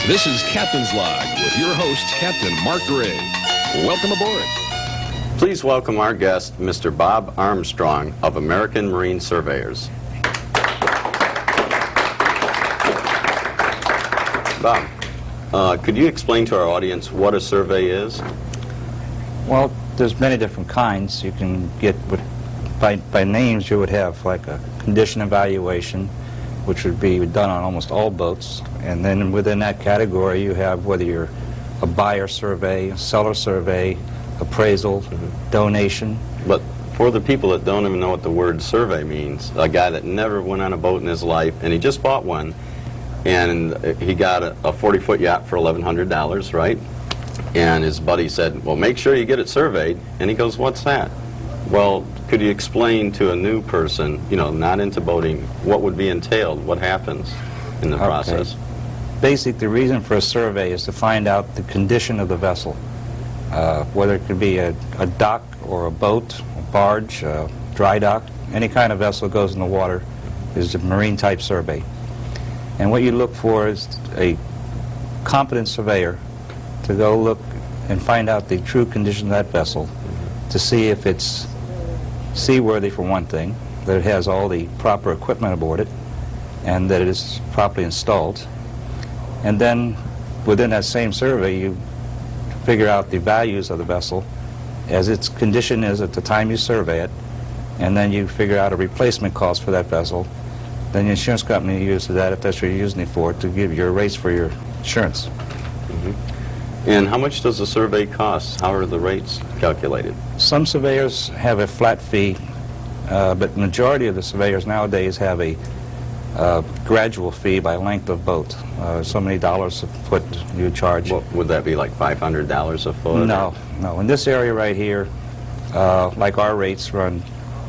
This is Captain's Log with your host, Captain Mark Gray. Welcome aboard. Please welcome our guest, Mr. Bob Armstrong of American Marine Surveyors. Bob, could you explain to our audience what a survey is? Well, there's many different kinds. You can get, by names, you would have like a condition evaluation, which would be done on almost all boats. And then within that category, you have whether you're a buyer survey, a seller survey, appraisal, donation. But for the people that don't even know what the word survey means, a guy that never went on a boat in his life, and he just bought one, and he got a 40-foot yacht for $1,100, right? And his buddy said, well, make sure you get it surveyed. And he goes, what's that? Well, could you explain to a new person, you know, not into boating, what would be entailed, what happens in the process? Basically, the reason for a survey is to find out the condition of the vessel, whether it could be a dock or a boat, a barge, a dry dock, any kind of vessel that goes in the water is a marine type survey. And what you look for is a competent surveyor to go look and find out the true condition of that vessel, to see if it's seaworthy for one thing, that it has all the proper equipment aboard it, and that it is properly installed. And then within that same survey, you figure out the values of the vessel as its condition is at the time you survey it, and then you figure out a replacement cost for that vessel. Then the insurance company uses that, if that's what you're using it for, to give you a rates for your insurance. And how much does a survey cost? How are the rates calculated? Some surveyors have a flat fee, but the majority of the surveyors nowadays have a gradual fee by length of boat. So many dollars a foot you charge. What, would that be like $500 a foot? No, no. In this area right here, like our rates run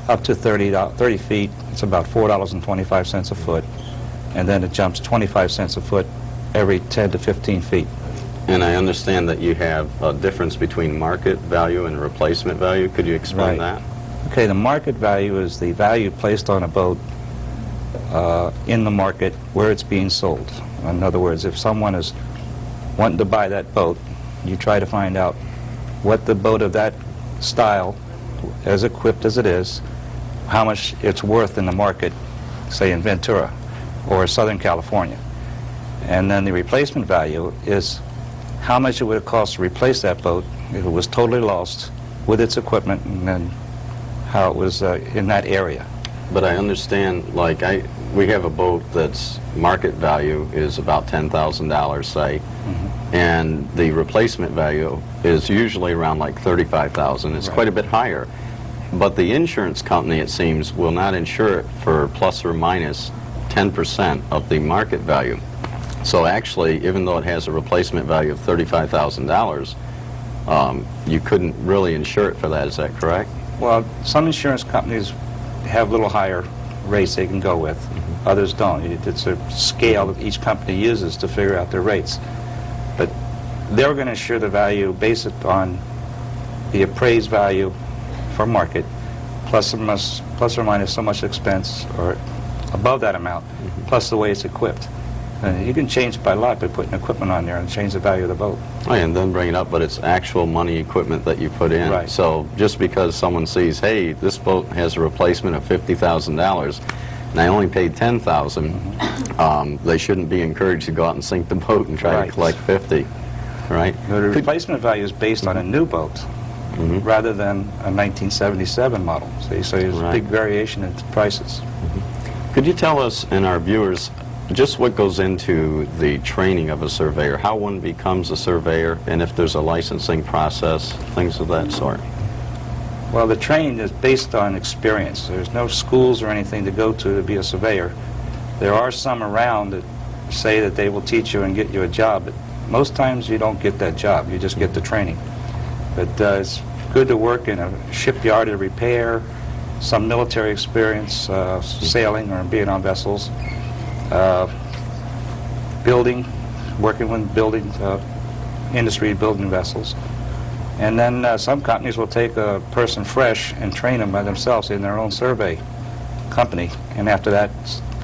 up to 30 feet, it's about $4.25 a foot, and then it jumps 25 cents a foot every 10 to 15 feet. And I understand that you have a difference between market value and replacement value. Could you explain that? Okay, the market value is the value placed on a boat in the market where it's being sold. In other words, if someone is wanting to buy that boat, you try to find out what the boat of that style, as equipped as it is, how much it's worth in the market, say in Ventura or Southern California. And then the replacement value is how much it would cost to replace that boat if it was totally lost with its equipment, and then how it was in that area. But I understand, like, we have a boat that's market value is about $10,000, say, and the replacement value is usually around like $35,000. It's quite a bit higher. But the insurance company, it seems, will not insure it for plus or minus 10% of the market value. So actually, even though it has a replacement value of $35,000, you couldn't really insure it for that. Is that correct? Well, some insurance companies have a little higher rates they can go with. Others don't. It's a scale that each company uses to figure out their rates. But they're going to insure the value based on the appraised value for market, plus or minus so much expense, or above that amount, plus the way it's equipped. And you can change it by lot by putting equipment on there and change the value of the boat. Oh, and then bring it up, but it's actual money equipment that you put in. Right. So just because someone sees, hey, this boat has a replacement of $50,000, and I only paid $10,000, they shouldn't be encouraged to go out and sink the boat and try to collect $50,000, right? The replacement value is based on a new boat rather than a 1977 model. See? So there's a big variation in prices. Could you tell us and our viewers just what goes into the training of a surveyor, how one becomes a surveyor, and if there's a licensing process, things of that sort? Well, the training is based on experience. There's no schools or anything to go to be a surveyor. There are some around that say that they will teach you and get you a job, but most times you don't get that job. You just get the training. But it's good to work in a shipyard to repair, some military experience, sailing or being on vessels, building, working with building industry, building vessels. And then some companies will take a person fresh and train them by themselves in their own survey company. And after that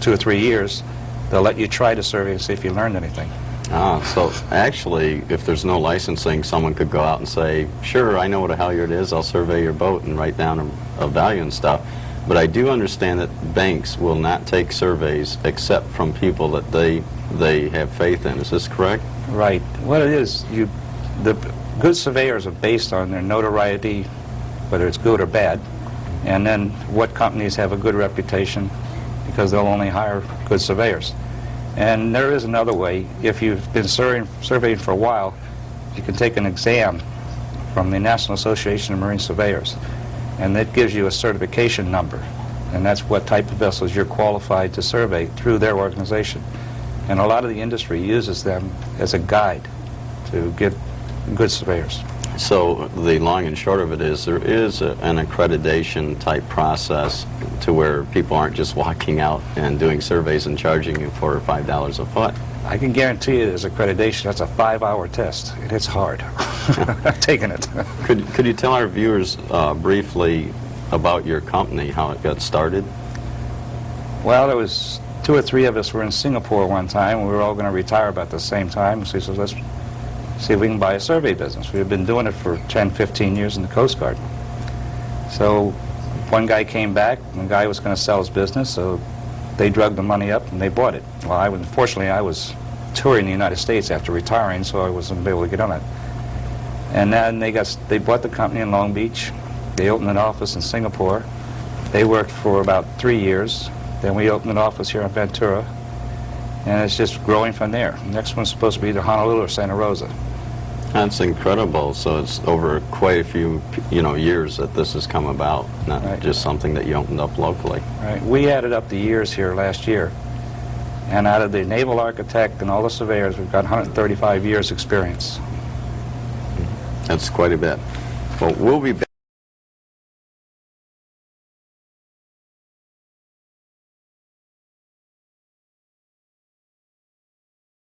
2 or 3 years, they'll let you try to survey and see if you learned anything. So actually, if there's no licensing, someone could go out and say, sure, I know what a halyard is, I'll survey your boat and write down a value and stuff. But I do understand that banks will not take surveys except from people that they have faith in. Is this correct? Right. What it is, the good surveyors are based on their notoriety, whether it's good or bad, and then what companies have a good reputation, because they'll only hire good surveyors. And there is another way. If you've been surveying for a while, you can take an exam from the National Association of Marine Surveyors, and that gives you a certification number, and that's what type of vessels you're qualified to survey through their organization. And a lot of the industry uses them as a guide to get good surveyors. So the long and short of it is there is an accreditation type process to where people aren't just walking out and doing surveys and charging you $4 or $5 a foot. I can guarantee you there's accreditation. That's a 5-hour test, and it's hard. I've taken it. Could you tell our viewers briefly about your company, how it got started? Well, there was 2 or 3 of us were in Singapore one time. We were all going to retire about the same time. So we said, let's see if we can buy a survey business. We had been doing it for 10, 15 years in the Coast Guard. So one guy came back, and the guy was going to sell his business, so they drug the money up and they bought it. Well, unfortunately, I was touring the United States after retiring, so I wasn't able to get on it. And then they bought the company in Long Beach. They opened an office in Singapore. They worked for about 3 years. Then we opened an office here in Ventura, and it's just growing from there. The next one's supposed to be either Honolulu or Santa Rosa. That's incredible. So it's over quite a few, years that this has come about, not Right. just something that you opened up locally. Right. We added up the years here last year, and out of the naval architect and all the surveyors, we've got 135 years experience. That's quite a bit. Well, we'll be back.